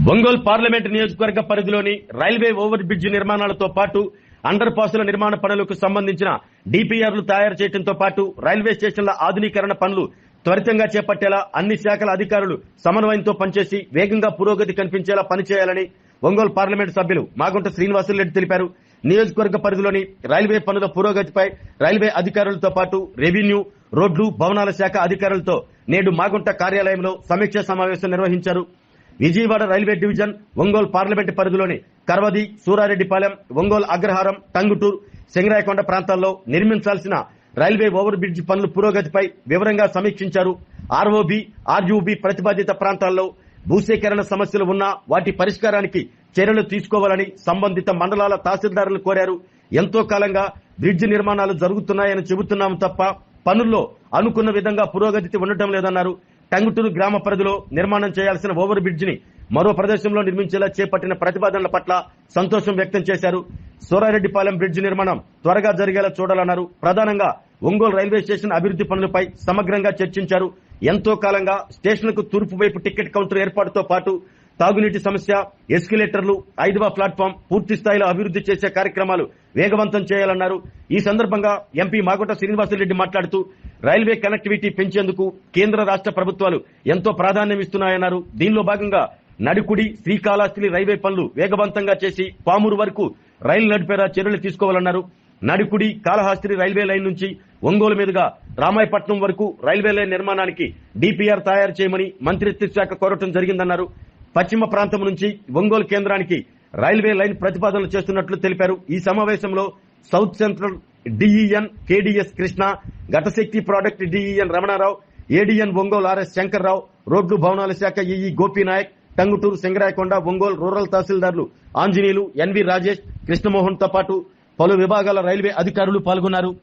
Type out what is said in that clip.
Ongole parliament నియోజకవర్గ పరిధిలోని railway over bridge నిర్మాణాలతో పాటు అండర్ పాసుల నిర్మాణ పనులకు సంబంధించిన డిపిఆర్లు తయారు చేయడంతో పాటు రైల్వే స్టేషన్ల ఆధునీకరణ పనులు త్వరితంగా చేపట్టేలా అన్ని శాఖల అధికారులు సమన్వయంతో పనిచేసి వేగంగా పురోగతి కనిపించేలా పనిచేయాలని ఒంగోలు పార్లమెంటు సభ్యులు మాగుంట శ్రీనివాసులరెడ్డి తెలిపారు. నియోజకవర్గ పరిధిలోని రైల్వే పనుల పురోగతిపై రైల్వే అధికారులతో పాటు రెవెన్యూ, రోడ్లు, భవనాల శాఖ అధికారులతో నేడు మాగుంట కార్యాలయంలో సమీక్షా సమావేశం నిర్వహించారు. Vijayawada railway division Ongole parliament పరిధిలోని కర్వది, సూరారెడ్డిపాలెం, ఒంగోలు అగ్రహారం, టంగుటూరు, సింగరాయకొండ ప్రాంతాల్లో నిర్మించాల్సిన రైల్వే ఓవర్ బ్రిడ్జ్ పనుల పురోగతిపై వివరంగా సమీక్షించారు. ఆర్ఓబి, ఆర్యూబి ప్రతిపాదిత ప్రాంతాల్లో భూసేకరణ సమస్యలు ఉన్నా వాటి పరిష్కారానికి చర్యలు తీసుకోవాలని సంబంధిత మండలాల తహసీల్దారులు కోరారు. ఎంతో కాలంగా బ్రిడ్జ్ నిర్మాణాలు జరుగుతున్నాయని చెబుతున్నాం తప్ప పనుల్లో అనుకున్న విధంగా పురోగతి ఉండటం లేదన్నారు. టంగుటూరు గ్రామ పరిధిలో నిర్మాణం చేయాల్సిన ఓవర్ బ్రిడ్జ్ ని మరో ప్రదేశంలో నిర్మించేలా చేపట్టిన ప్రతిపాదనల పట్ల సంతోషం వ్యక్తం చేశారు. సూరారెడ్డిపాలెం బ్రిడ్జ్ నిర్మాణం త్వరగా జరిగేలా చూడాలన్నారు. ప్రధానంగా ఒంగోలు రైల్వే స్టేషన్ అభివృద్ధి పనులపై సమగ్రంగా చర్చించారు. ఎంతో కాలంగా స్టేషన్కు తూర్పు వైపు టికెట్ కౌంటర్ ఏర్పాటుతో పాటు తాగునీటి సమస్య, ఎస్కలేటర్లు, 5వ ప్లాట్ఫామ్ పూర్తి స్థాయిలో అభివృద్ధి చేసే కార్యక్రమాలు వేగవంతం చేయాలన్నారు. ఈ సందర్భంగా ఎంపీ మాగుంట శ్రీనివాసులరెడ్డి మాట్లాడుతూ రైల్వే కనెక్టివిటీ పెంచేందుకు కేంద్ర రాష్ట్ర ప్రభుత్వాలు ఎంతో ప్రాధాన్యం ఇస్తున్నాయన్నారు. దీనిలో భాగంగా నడికుడి, శ్రీకాళహస్తి రైల్వే పనులు వేగవంతంగా చేసి పామూరు వరకు రైలు నడిపేలా చర్యలు తీసుకోవాలన్నారు. నడికుడి, కాళహస్తి రైల్వే లైన్ నుంచి ఒంగోలు మీదుగా రామాయపట్నం వరకు రైల్వే లైన్ నిర్మాణానికి డిపిఆర్ తయారు చేయమని మంత్రిత్వ శాఖ కోరటం జరిగిందన్నారు. పశ్చిమ ప్రాంతం నుంచి ఒంగోలు కేంద్రానికి రైల్వే లైన్ ప్రతిపాదనలు చేస్తున్నట్లు తెలిపారు. ఈ సమావేశంలో south central DEN KDS Krishna, Gatishakti product DEN Ramanarao, ADN Ongole RS Shankarrao, రోడ్లు భవనాల శాఖ ఈఈ గోపీనాయక్, టంగుటూరు, సింగరాయకొండ, ఒంగోలు రూరల్ తహసీల్దార్లు ఆంజనేయులు, ఎన్వి రాజేష్, కృష్ణమోహన్ తో పాటు పలు విభాగాల రైల్వే అధికారులు పాల్గొన్నారు.